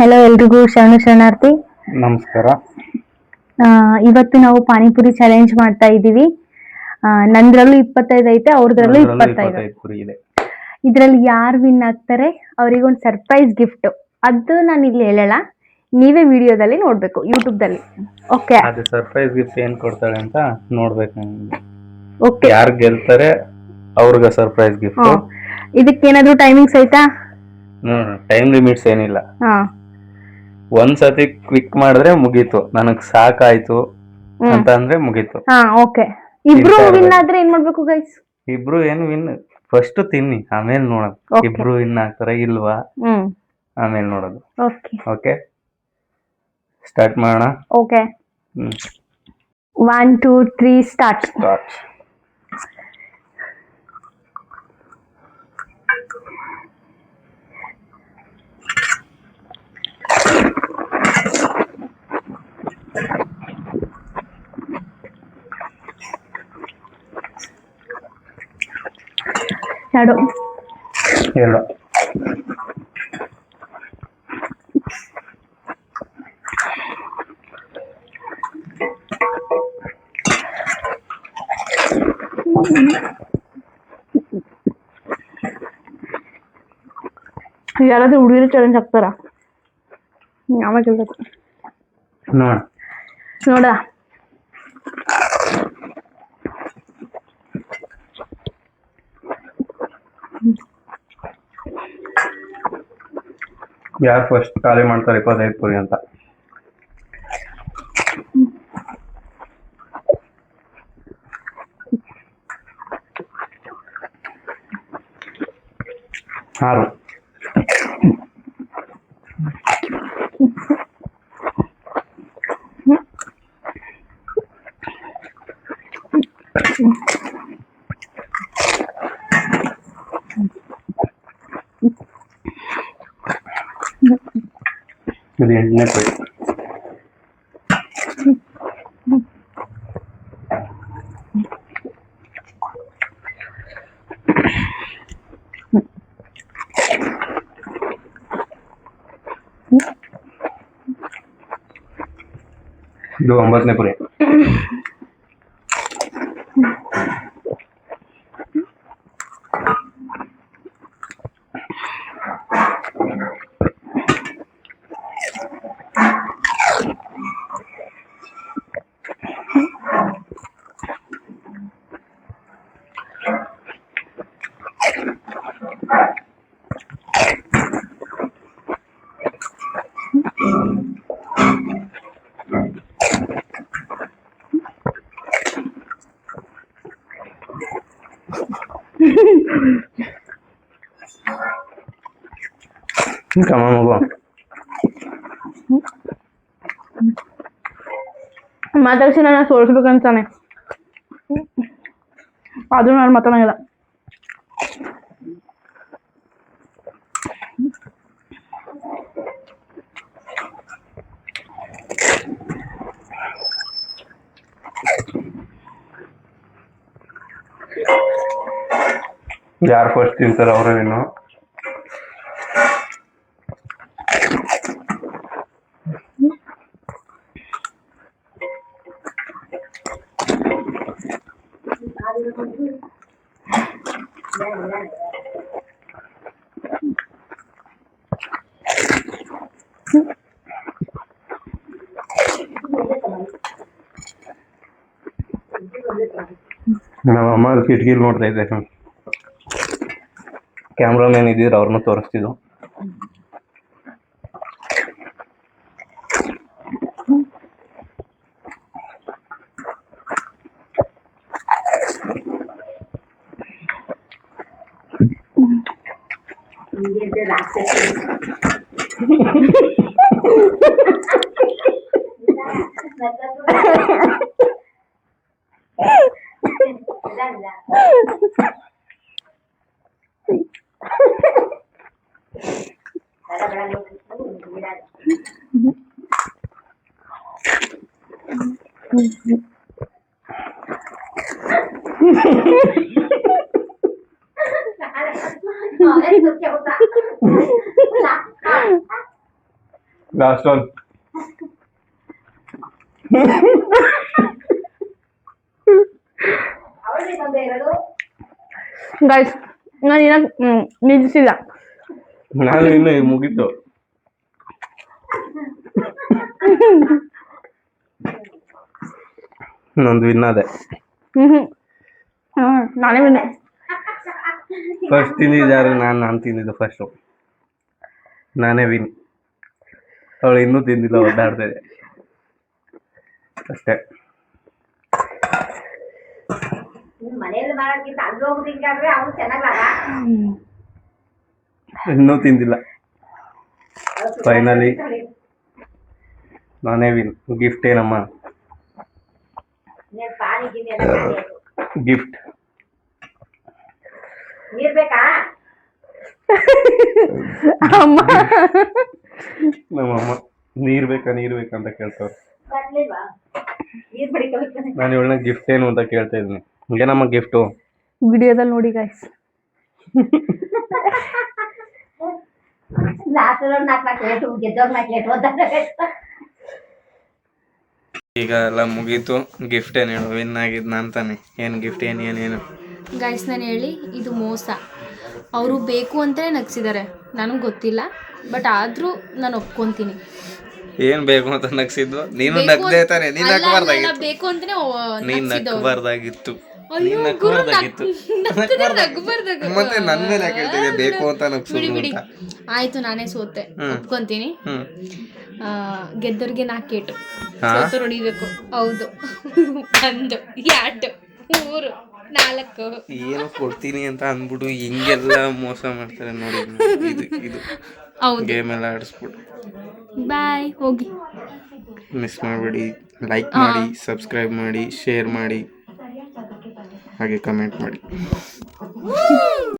Hello ಎಲ್ರಿಗೂ ಶರಣಾರ್ಥಿ. ನಮಸ್ಕಾರ. ಇವತ್ತು ನಾವು ಪಾನಿಪುರಿ ಚಾಲೆಂಜ್ ಮಾಡ್ತಾ ಇದ್ದೀವಿ. ನಂದ್ರಲ್ಲೂ 25 ಐತೆ, ಅವ್ರದ್ರಲ್ಲೂ 25 ಇದೆ. ಇದ್ರಲ್ಲಿ ಯಾರು ವಿನ್ ಆಗ್ತಾರೆ ಅವ್ರಿಗೆ ಒಂದು ಸರ್ಪ್ರೈಸ್ ಗಿಫ್ಟ್. ಅದು ನಾನು ಇಲ್ಲಿ ಹೇಳಲ್ಲ, ನೀವೇ ವಿಡಿಯೋದಲ್ಲಿ ನೋಡ್ಬೇಕು ಯೂಟ್ಯೂಬ್ದಲ್ಲಿ. ಓಕೆ, ಅದು ಸರ್ಪ್ರೈಸ್ ಗಿಫ್ಟ್ ಏನ್ ಕೊಡ್ತಾಳೆ ಅಂತ ನೋಡ್ಬೇಕು. ಓಕೆ, ಯಾರು ಗೆಲ್ತಾರೆ ಅವ್ರಿಗೆ ಸರ್ಪ್ರೈಸ್ ಗಿಫ್ಟ್. ಇದಕ್ಕೇನಾದ್ರೂ ಟೈಮಿಂಗ್ಸ್ ಐತಾ? ಟೈಮ್ ಲಿಮಿಟ್ಸ್ ಏನಿಲ್ಲ. ಹಾ, ಒಂದ್ಸತಿ ಕ್ವಿಕ್ ಮಾಡಿದ್ರೆ ಮುಗೀತು, ನನಗ್ ಸಾಕಾಯ್ತು ಅಂತ ಅಂದ್ರೆ ಮುಗೀತು. ಹಾ, ಓಕೆ. ಇಬ್ರು ವಿನ್ ಆದ್ರೆ ಏನ್ ಮಾಡ್ಬೇಕು ಗೈಸ್? ಇಬ್ರು ಏನು ವಿನ್, ಫಸ್ಟ್ ತಿನ್ನಿ ಆಮೇಲೆ ನೋಡೋದು. ಇಬ್ರು ವಿನ್ ಆಗ್ತಾರ ಇಲ್ವಾ ಆಮೇಲೆ ನೋಡೋದು. ಓಕೆ, ಸ್ಟಾರ್ಟ್ ಮಾಡೋಣ. Okay, 1 2 3 start. ಎರಡು ಯಾರಾದ್ರೂ ಹುಡುಗಿರು ಚಾಲೆಂಜ್ ಹಾಕ್ತಾರ? ಆಮೇಲೆ ನೋಡ. ಯಾರು ಫಸ್ಟ್ ಖಾಲಿ ಮಾಡ್ತಾರೆ 25 ಪುರಿ ಅಂತ? ಆರು. ಇದು 8ನೇ ಪುರಿ. ಇದು 9ನೇ ಪುರಿ. ಮಾತಾಡ್ಸಿ ನನ್ನ ಸೋಲ್ಸ್ಬೇಕಂತಾನೆ, ಆದ್ರೂ ನಾನು ಮಾತಾಡಂಗಿಲ್ಲ. ಯಾರು ಫಸ್ಟ್ ತಿಂತಾರೆ ಅವರೇ ವಿನ್ನು. ನಮ್ಮ ಅಮ್ಮ ಕಿಟಕಿಲಿ ನೋಡ್ತಾ ಇದ್ದೆ, ಕ್ಯಾಮ್ರಾಮನ್ ಇದ್ದಿದ್ರು ಅವ್ರನ್ನ ತೋರಿಸ್ತಿದ್ದು. Last one. ಗೈಸ್ ನಾನು ಇನ್ನ ನಿಲ್ಲಿಸಿಲ್ಲ. ನಾನು ಇನ್ನು ಮುಗೀತು. ನಂದು ವಿನ್ ಅದೇ. ನಾನೇ ವಿನ್. ಫಸ್ಟ್ ತಿಂದಿದ್ದಾರೆ ನಾನು ತಿಂದಿದ್ದು ಫಸ್ಟು. ನಾನೇ ವಿನ್. ಅವಳು ಇನ್ನೂ ತಿಂದಿಲ್ಲ, ಒದ್ದಾಡ್ತಾ ಇದೆ ಅಷ್ಟೇ. ಇನ್ನೂ ತಿಂದಿಲ್ಲ. ಫೈನಲಿ ನಾನೇ ವಿನ್. ಗಿಫ್ಟ್ ಏನಮ್ಮ? ಗಿಫ್ಟ್ ಅಮ್ಮ ನಮ್ಮಮ್ಮ ನೀರ್ ಬೇಕಾ ಅಂತ ಕೇಳ್ತಾವ್ರೆ. ನಾನು ಇವಳನ್ನ ಗಿಫ್ಟ್ ಏನು ಅಂತ ಕೇಳ್ತಾ ಇದ್ದೀನಿ. ಏನಮ್ಮ ಗಿಫ್ಟು? ವಿಡಿಯೋದಲ್ಲಿ ನೋಡಿ ಗೈಸ್. ಈಗ ಎಲ್ಲ ಮುಗೀತು. ಗಿಫ್ಟ್ ಏನು ಹೇಳು? ವಿನ್ ಆಗಿದ್ ನಾನು ತಾನೆ. ಏನು ಗಿಫ್ಟ್? ಏನು ಗೈಸ್ ನಾನು ಹೇಳಿ, ಇದು ಮೋಸ. ಅವರು ಬೇಕು ಅಂತಲೇ ನಗ್ಸಿದ್ದಾರೆ, ನನಗೆ ಗೊತ್ತಿಲ್ಲ. ಬಟ್ ಆದರೂ ನಾನು ಒಪ್ಕೊತೀನಿ. ಏನ್ ಬೇಕು ಅಂತ ನಗ್ಸಿದ್ವು? ನೀನು ನಗ್ದೇ ತಾನೆ. ನೀನ್ ನಗ್ಬಾರ್ದಾಗಿತ್ತು. ಬೇಕು ಅಂತಾನೆ ನೀನ್ ನಗ್ಬಾರ್ದಾಗಿತ್ತು. ಮತ್ತೆ ನನ್ ಮೇಲೆ ಯಾಕೆ ಹೇಳ್ತಿದ್ದೆ ಬೇಕು ಅಂತ ನಗ್ಸೋದು ಅಂತ? ಆಯ್ತು, ನಾನೇ ಸೋತೆ, ಒಪ್ಕೊಂತೀನಿ. ಗೆದ್ದವ್ರಿಗೆ 4 ಏಟು, ಸೋತರು ಹೊಡಿಬೇಕು. ಹೌದು, 1 2 3 4. ಏನೋ ಕೊಡ್ತೀನಿ ಅಂತ ಅಂದ್ಬಿಟ್ಟು ಹಿಂಗೆಲ್ಲ ಮೋಸ ಮಾಡ್ತಾರೆ ನೋಡಿ. ಇದು ಗೇಮ್ ಎಲ್ಲ ಆಡಿಸ್ಬಿಟ್ಟು. ಬಾಯ್, ಹೋಗಿ ಮಿಸ್ ಮಾಡಬೇಡಿ. ಲೈಕ್ ಮಾಡಿ, ಸಬ್ಸ್ಕ್ರೈಬ್ ಮಾಡಿ, ಶೇರ್ ಮಾಡಿ, ಹಾಗೆ ಕಮೆಂಟ್ ಮಾಡಿ.